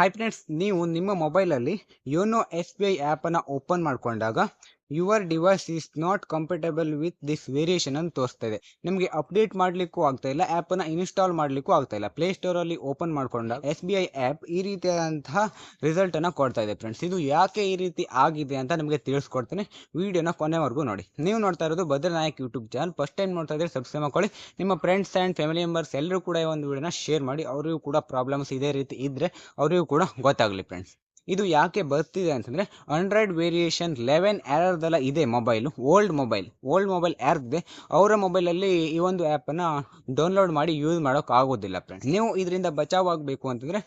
Hi friends, ನೀವು ನಿಮ್ಮ ಮೊಬೈಲಲ್ಲಿ ಯೋನೋ ಎಸ್ ಬಿ ಐ ಆ್ಯಪನ್ನು ಓಪನ್ ಮಾಡಿಕೊಂಡಾಗ your device is not compatible with this variation ಅಂತ ತೋರಿಸ್ತಾ ಇದೆ. ನಿಮಗೆ ಅಪ್ಡೇಟ್ ಮಾಡಲಿಕ್ಕೂ ಆಗ್ತಾ ಇಲ್ಲ, ಆ್ಯಪನ್ನು ಇನ್ಸ್ಟಾಲ್ ಮಾಡಲಿಕ್ಕೂ ಆಗ್ತಾ ಇಲ್ಲ. ಪ್ಲೇಸ್ಟೋರಲ್ಲಿ ಓಪನ್ ಮಾಡಿಕೊಂಡಾಗ ಎಸ್ ಬಿ ಐ ಆ್ಯಪ್ ಈ ರೀತಿಯಾದಂತಹ ರಿಸಲ್ಟನ್ನು ಕೊಡ್ತಾ ಇದೆ. ಫ್ರೆಂಡ್ಸ್, ಇದು ಯಾಕೆ ಈ ರೀತಿ ಆಗಿದೆ ಅಂತ ನಿಮಗೆ ತಿಳಿಸ್ಕೊಡ್ತೀನಿ. ವಿಡಿಯೋನ ಕೊನೆವರೆಗೂ ನೋಡಿ. ನೀವು ನೋಡ್ತಾ ಇರೋದು ಬದ್ರನಾಯಕ್ ಯೂಟ್ಯೂಬ್ ಚಾನಲ್. ಫಸ್ಟ್ ಟೈಮ್ ನೋಡ್ತಾ ಇದ್ರೆ ಸಬ್ಸ್ಕ್ರೈಬ್ ಮಾಡ್ಕೊಳ್ಳಿ. ನಿಮ್ಮ ಫ್ರೆಂಡ್ಸ್ ಆ್ಯಂಡ್ ಫ್ಯಾಮಿಲಿ ಮೆಂಬರ್ಸ್ ಎಲ್ಲರೂ ಕೂಡ ಈ ಒಂದು ವಿಡಿಯೋನ ಶೇರ್ ಮಾಡಿ. ಅವರಿಗೂ ಕೂಡ ಪ್ರಾಬ್ಲಮ್ಸ್ ಇದೇ ರೀತಿ ಇದ್ದರೆ ಅವರಿಗೂ ಕೂಡ ಗೊತ್ತಾಗಲಿ. ಫ್ರೆಂಡ್ಸ್, ಇದು ಯಾಕೆ ಬರ್ತಿದೆ ಅಂತಂದರೆ ಆಂಡ್ರಾಯ್ಡ್ ವೇರಿಯೇಷನ್ 11 ಯಾರ್ದೆಲ್ಲ ಇದೆ ಮೊಬೈಲು, ಓಲ್ಡ್ ಮೊಬೈಲ್ ಯಾರ್ದಿದೆ ಅವರ ಮೊಬೈಲಲ್ಲಿ ಈ ಒಂದು ಆ್ಯಪನ್ನು ಡೌನ್ಲೋಡ್ ಮಾಡಿ ಯೂಸ್ ಮಾಡೋಕೆ ಆಗೋದಿಲ್ಲ. ಫ್ರೆಂಡ್ಸ್, ನೀವು ಇದರಿಂದ ಬಚಾವಾಗಬೇಕು ಅಂತಂದರೆ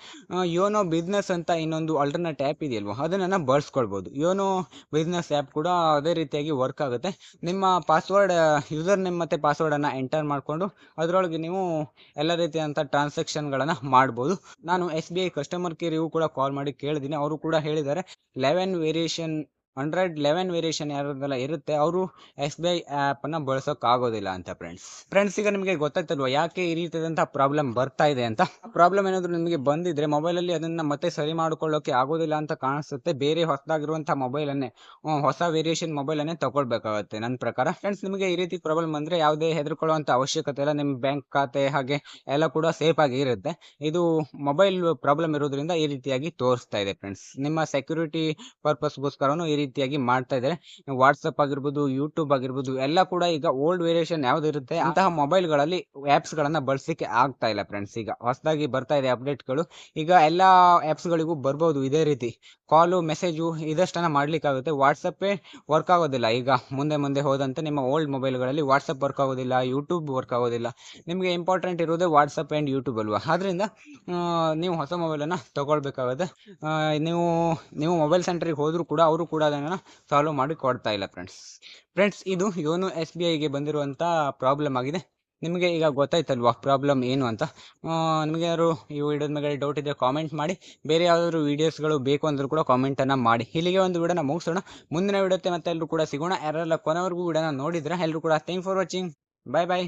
ಯೋನೋ ಬಿಸ್ನೆಸ್ ಅಂತ ಇನ್ನೊಂದು ಆಲ್ಟರ್ನೇಟ್ ಆ್ಯಪ್ ಇದೆಯಲ್ವ, ಅದನ್ನು ಬಳಸ್ಕೊಳ್ಬೋದು. ಯೋನೋ ಬಿಸ್ನೆಸ್ ಆ್ಯಪ್ ಕೂಡ ಅದೇ ರೀತಿಯಾಗಿ ವರ್ಕ್ ಆಗುತ್ತೆ. ನಿಮ್ಮ ಪಾಸ್ವರ್ಡ್, ಯೂಸರ್ ನೇಮ್ ಮತ್ತು ಪಾಸ್ವರ್ಡನ್ನು ಎಂಟರ್ ಮಾಡಿಕೊಂಡು ಅದರೊಳಗೆ ನೀವು ಎಲ್ಲ ರೀತಿಯಾದಂಥ ಟ್ರಾನ್ಸಾಕ್ಷನ್ಗಳನ್ನು ಮಾಡ್ಬೋದು. ನಾನು ಎಸ್ ಬಿ ಐ ಕಸ್ಟಮರ್ ಕೇರಿಗೂ ಕೂಡ ಕಾಲ್ ಮಾಡಿ ಕೇಳಿದ್ದೀನಿ. ಅವರು ಕೂಡ ಹೇಳಿದ್ದಾರೆ 11 ವೇರಿಯೇಷನ್ ಆಂಡ್ರಾಯ್ಡ್ 11 ವೇರಿಯೇಷನ್ ಯಾರೆಲ್ಲ ಇರುತ್ತೆ ಅವರು ಎಸ್ ಬಿ ಐ ಆ್ಯಪನ್ನು ಬಳಸೋಕ್ಕಾಗೋದಿಲ್ಲ ಅಂತ. ಫ್ರೆಂಡ್ಸ್, ಈಗ ನಿಮಗೆ ಗೊತ್ತಾಯ್ತಲ್ವ ಯಾಕೆ ಈ ರೀತಿಯಾದಂಥ ಪ್ರಾಬ್ಲಮ್ ಬರ್ತಾ ಇದೆ ಅಂತ. ಪ್ರಾಬ್ಲಮ್ ಏನಾದರೂ ನಿಮಗೆ ಬಂದಿದ್ರೆ ಮೊಬೈಲಲ್ಲಿ ಅದನ್ನು ಮತ್ತೆ ಸರಿ ಮಾಡ್ಕೊಳ್ಳೋಕೆ ಆಗೋದಿಲ್ಲ ಅಂತ ಕಾಣಿಸುತ್ತೆ. ಬೇರೆ ಹೊಸದಾಗಿರುವಂಥ ಮೊಬೈಲನ್ನೇ, ಹೊಸ ವೇರಿಯೇಷನ್ ಮೊಬೈಲನ್ನೇ ತಗೊಳ್ಬೇಕಾಗುತ್ತೆ ನನ್ನ ಪ್ರಕಾರ. ಫ್ರೆಂಡ್ಸ್, ನಿಮಗೆ ಈ ರೀತಿ ಪ್ರಾಬ್ಲಮ್ ಬಂದರೆ ಯಾವುದೇ ಹೆದರ್ಕೊಳ್ಳುವಂಥ ಅವಶ್ಯಕತೆ ಇಲ್ಲ. ನಿಮ್ಮ ಬ್ಯಾಂಕ್ ಖಾತೆ ಹಾಗೆ ಎಲ್ಲ ಕೂಡ ಸೇಫ್ ಆಗಿ ಇರುತ್ತೆ. ಇದು ಮೊಬೈಲ್ ಪ್ರಾಬ್ಲಮ್ ಇರೋದ್ರಿಂದ ಈ ರೀತಿಯಾಗಿ ತೋರಿಸ್ತಾ ಇದೆ. ಫ್ರೆಂಡ್ಸ್, ನಿಮ್ಮ ಸೆಕ್ಯೂರಿಟಿ ಪರ್ಪಸ್ಗೋಸ್ಕರನೂ ಈ ರೀತಿಯಾಗಿ ಮಾಡ್ತಾ ಇದ್ದಾರೆ. ವಾಟ್ಸಪ್ ಆಗಿರ್ಬೋದು, ಯೂಟ್ಯೂಬ್ ಆಗಿರ್ಬೋದು, ಎಲ್ಲ ಕೂಡ ಈಗ ಓಲ್ಡ್ ವೇರಿಯೇಷನ್ ಯಾವುದಿರುತ್ತೆ ಅಂತಹ ಮೊಬೈಲ್ಗಳಲ್ಲಿ ಆ್ಯಪ್ಸ್ಗಳನ್ನು ಬಳಸಲಿಕ್ಕೆ ಆಗ್ತಾ ಇಲ್ಲ. ಫ್ರೆಂಡ್ಸ್, ಈಗ ಹೊಸದಾಗಿ ಬರ್ತಾ ಇದೆ ಅಪ್ಡೇಟ್ಗಳು. ಈಗ ಎಲ್ಲ ಆ್ಯಪ್ಸ್ಗಳಿಗೂ ಬರ್ಬೋದು ಇದೇ ರೀತಿ. ಕಾಲು, ಮೆಸೇಜು ಇದಷ್ಟನ್ನು ಮಾಡಲಿಕ್ಕಾಗುತ್ತೆ. ವಾಟ್ಸಪ್ಪೇ ವರ್ಕ್ ಆಗೋದಿಲ್ಲ ಈಗ ಮುಂದೆ ಹೋದಂತೆ. ನಿಮ್ಮ ಓಲ್ಡ್ ಮೊಬೈಲ್ಗಳಲ್ಲಿ ವಾಟ್ಸಪ್ ವರ್ಕ್ ಆಗೋದಿಲ್ಲ, ಯೂಟ್ಯೂಬ್ ವರ್ಕ್ ಆಗೋದಿಲ್ಲ. ನಿಮಗೆ ಇಂಪಾರ್ಟೆಂಟ್ ಇರೋದೇ ವಾಟ್ಸಪ್ ಆ್ಯಂಡ್ ಯೂಟ್ಯೂಬ್ ಅಲ್ವಾ. ಆದ್ದರಿಂದ ನೀವು ಹೊಸ ಮೊಬೈಲನ್ನು ತೊಗೊಳ್ಬೇಕಾಗುತ್ತೆ. ನೀವು ಮೊಬೈಲ್ ಸೆಂಟ್ರಿಗೆ ಹೋದರೂ ಕೂಡ ಅವರು ಕೂಡ ಅದನ್ನು ಸಾಲ್ವ್ ಮಾಡಿ ಕೊಡ್ತಾ ಇಲ್ಲ. ಫ್ರೆಂಡ್ಸ್, ಇದು ಯೋನೋ ಎಸ್ ಬಿ ಐಗೆ ಬಂದಿರುವಂಥ ಪ್ರಾಬ್ಲಮ್ ಆಗಿದೆ. ನಿಮಗೆ ಈಗ ಗೊತ್ತಾಯ್ತಲ್ವಾ ಪ್ರಾಬ್ಲಮ್ ಏನು ಅಂತ. ನಿಮಗೆ ಯಾರು ಈ ವಿಡಿಯೋದ ಮೇಲೆ ಡೌಟ್ ಇದ್ದರೆ ಕಾಮೆಂಟ್ ಮಾಡಿ. ಬೇರೆ ಯಾವುದಾದ್ರು ವೀಡಿಯೋಸ್ಗಳು ಬೇಕು ಅಂದರೂ ಕೂಡ ಕಾಮೆಂಟನ್ನು ಮಾಡಿ. ಇಲ್ಲಿಗೆ ಒಂದು ವಿಡಿಯೋನ ಮುಗಿಸೋಣ. ಮುಂದಿನ ವಿಡಿಯೋಕ್ಕೆ ಮತ್ತೆ ಎಲ್ಲರೂ ಕೂಡ ಸಿಗೋಣ. ಯಾರೆಲ್ಲ ಕೊನೆವರೆಗೂ ವಿಡಿಯೋನ ನೋಡಿದ್ರೆ ಎಲ್ಲರೂ ಕೂಡ ಥ್ಯಾಂಕ್ ಫಾರ್ ವಾಚಿಂಗ್. ಬಾಯ್.